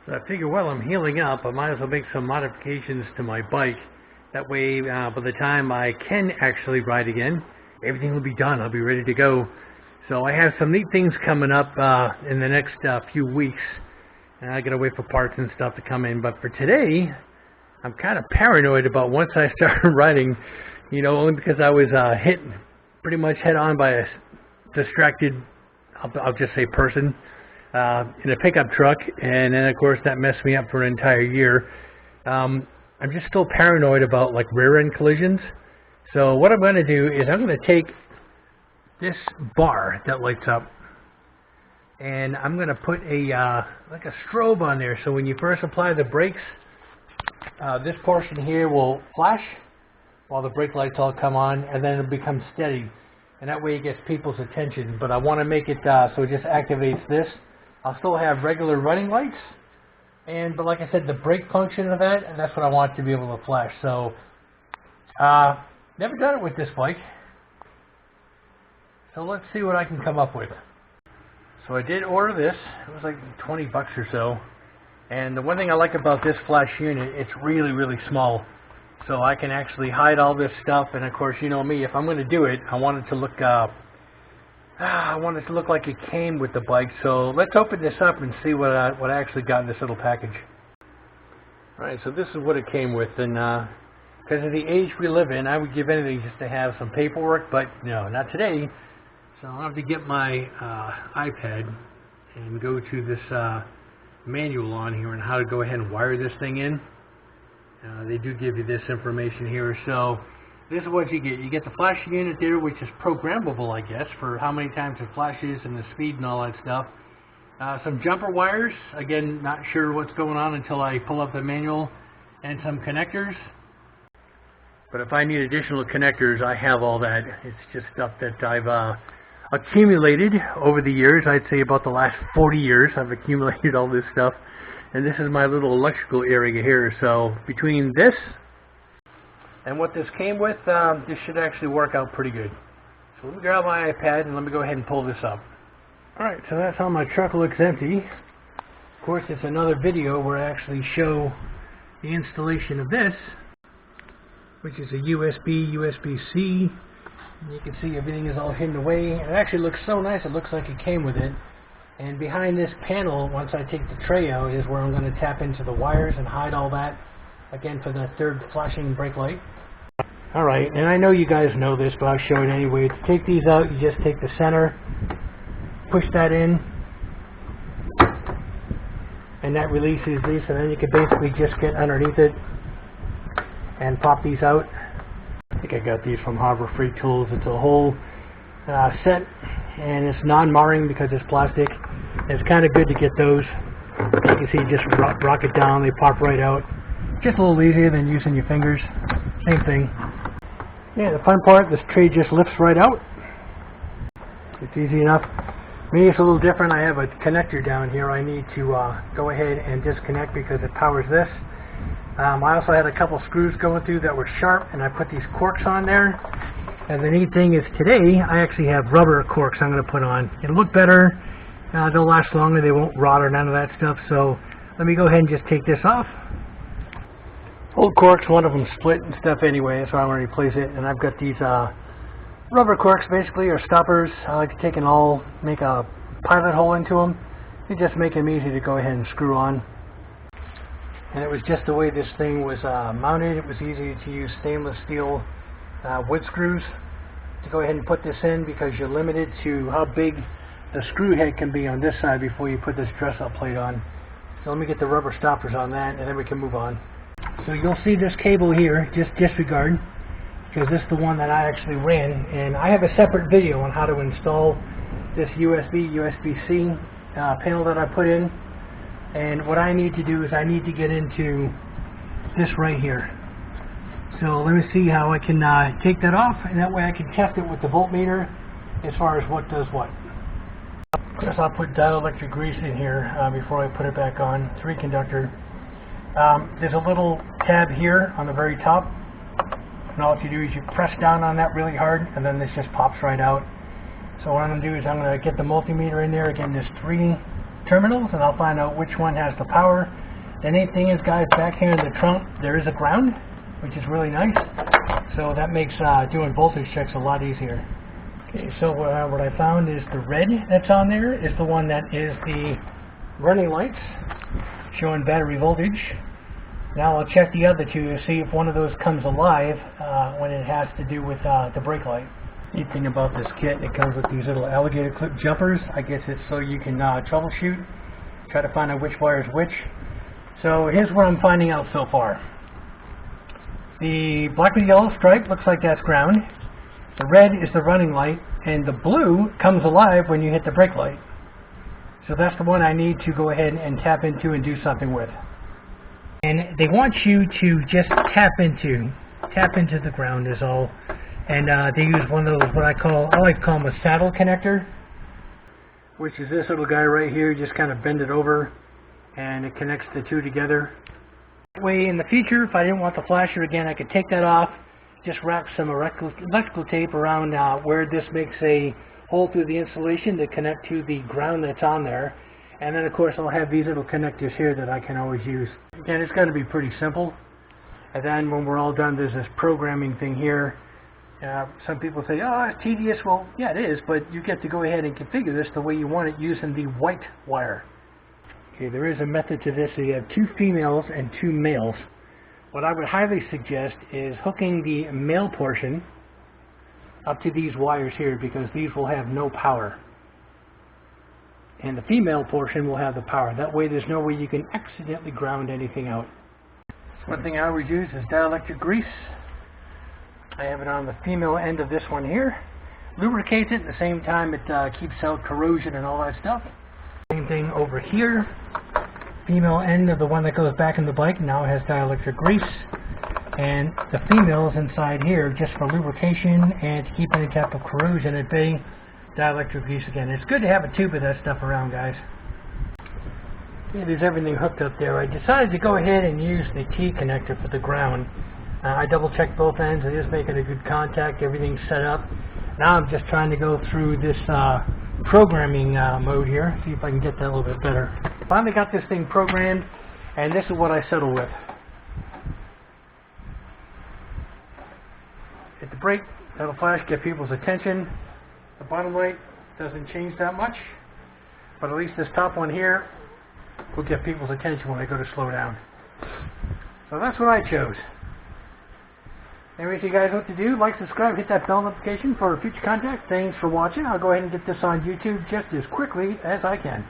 So I figure while I'm healing up, I might as well make some modifications to my bike. That way, by the time I can actually ride again, everything will be done. I'll be ready to go. So I have some neat things coming up in the next few weeks. And I gotta wait for parts and stuff to come in. But for today, I'm kind of paranoid about once I start riding, you know, only because I was hit pretty much head on by a distracted, I'll just say person, in a pickup truck, and then of course that messed me up for an entire year. I'm just still paranoid about like rear end collisions. So what I'm going to do is I'm going to take this bar that lights up, and I'm going to put a like a strobe on there. So when you first apply the brakes, this portion here will flash while the brake lights all come on, and then it'll become steady, and that way it gets people's attention. But I want to make it so it just activates this. I'll still have regular running lights, but like I said, the brake function of that, and that's what I want to be able to flash. So never done it with this bike, so let's see what I can come up with. So I did order this. It was like 20 bucks or so, and the one thing I like about this flash unit, it's really, really small, so I can actually hide all this stuff. And of course, you know me, if I'm going to do it, I want it to look like it came with the bike. So let's open this up and see what I actually got in this little package. Alright, so this is what it came with, and because of the age we live in, I would give anything just to have some paperwork, but no, not today. So I'll have to get my iPad and go to this manual on here on how to go ahead and wire this thing in. They do give you this information here. So this is what you get. You get the flash unit there, which is programmable, I guess, for how many times it flashes and the speed and all that stuff. Some jumper wires. Again, not sure what's going on until I pull up the manual. And some connectors. But if I need additional connectors, I have all that. It's just stuff that I've accumulated over the years. I'd say about the last 40 years I've accumulated all this stuff. And this is my little electrical area here. So between this and what this came with, this should actually work out pretty good. So let me grab my iPad and let me go ahead and pull this up. Alright, so that's how my truck looks empty. Of course, it's another video where I actually show the installation of this, which is a USB-C. You can see everything is all hidden away. And it actually looks so nice, it looks like it came with it. And behind this panel, once I take the tray out, is where I'm going to tap into the wires and hide all that, again, for that third flashing brake light. Alright, and I know you guys know this, but I'll show it anyway. To take these out, you just take the center, push that in, and that releases these, and then you can basically just get underneath it and pop these out. I think I got these from Harbor Freight Tools. It's a whole set, and it's non-marring because it's plastic. It's kind of good to get those. You can see, just rock it down, they pop right out. Just a little easier than using your fingers. Same thing. Yeah, the fun part, this tray just lifts right out. It's easy enough. Me, it's a little different. I have a connector down here I need to go ahead and disconnect because it powers this. I also had a couple screws going through that were sharp, and I put these corks on there. And the neat thing is today, I actually have rubber corks I'm going to put on. It'll look better, they'll last longer, they won't rot or none of that stuff. So let me go ahead and just take this off. Old corks, one of them split and stuff anyway, so I'm going to replace it. And I've got these rubber corks basically, or stoppers. I like to take and make a pilot hole into them. They just make them easy to go ahead and screw on. And it was just the way this thing was mounted. It was easy to use stainless steel wood screws to go ahead and put this in, because you're limited to how big the screw head can be on this side before you put this dress-up plate on. So let me get the rubber stoppers on that, and then we can move on. So you'll see this cable here, just disregard, because this is the one that I actually ran, and I have a separate video on how to install this USB-C panel that I put in. And what I need to do is I need to get into this right here. So let me see how I can take that off, and that way I can test it with the voltmeter as far as what does what. Of course, I'll put dielectric grease in here before I put it back on. 3 conductor. There's a little tab here on the very top, and all you do is you press down on that really hard, and then this just pops right out. So what I'm going to do is I'm going to get the multimeter in there. Again, there's 3 terminals, and I'll find out which one has the power. The neat thing is, guys, back here in the trunk there is a ground, which is really nice, so that makes doing voltage checks a lot easier. Okay, so what I found is the red that's on there is the one that is the running lights showing battery voltage. Now I'll check the other two to see if one of those comes alive when it has to do with the brake light. Neat thing about this kit, it comes with these little alligator clip jumpers. I guess it's so you can troubleshoot, try to find out which wire is which. So here's what I'm finding out so far. The black with yellow stripe looks like that's ground. The red is the running light, and the blue comes alive when you hit the brake light. So that's the one I need to go ahead and tap into and do something with. And they want you to just tap into the ground is all. And they use one of those, I like to call them a saddle connector, which is this little guy right here. You just kind of bend it over and it connects the two together. That way in the future, if I didn't want the flasher again, I could take that off, just wrap some electrical tape around where this makes a hole through the insulation to connect to the ground that's on there. And then of course I'll have these little connectors here that I can always use. Again, it's going to be pretty simple. And then when we're all done, there's this programming thing here. Some people say, oh, it's tedious. Well, yeah, it is, but you get to go ahead and configure this the way you want it using the white wire. Okay, there is a method to this. So you have 2 females and 2 males. What I would highly suggest is hooking the male portion up to these wires here, because these will have no power. And the female portion will have the power. That way there's no way you can accidentally ground anything out. One thing I always use is dielectric grease. I have it on the female end of this one here. Lubricates it, at the same time it keeps out corrosion and all that stuff. Same thing over here. Female end of the one that goes back in the bike now has dielectric grease. And the females inside here just for lubrication and to keep any type of corrosion at bay. Dielectric grease again. It's good to have a tube of that stuff around, guys. Okay, there's everything hooked up there. I decided to go ahead and use the T connector for the ground. I double checked both ends. It is making a good contact. Everything's set up. Now I'm just trying to go through this programming mode here. See if I can get that a little bit better. Finally got this thing programmed, and this is what I settle with. Hit the brake. That'll flash, get people's attention. The bottom light doesn't change that much, but at least this top one here will get people's attention when I go to slow down. So that's what I chose. Anyways, you guys know what to do. Like, subscribe, hit that bell notification for future content. Thanks for watching. I'll go ahead and get this on YouTube just as quickly as I can.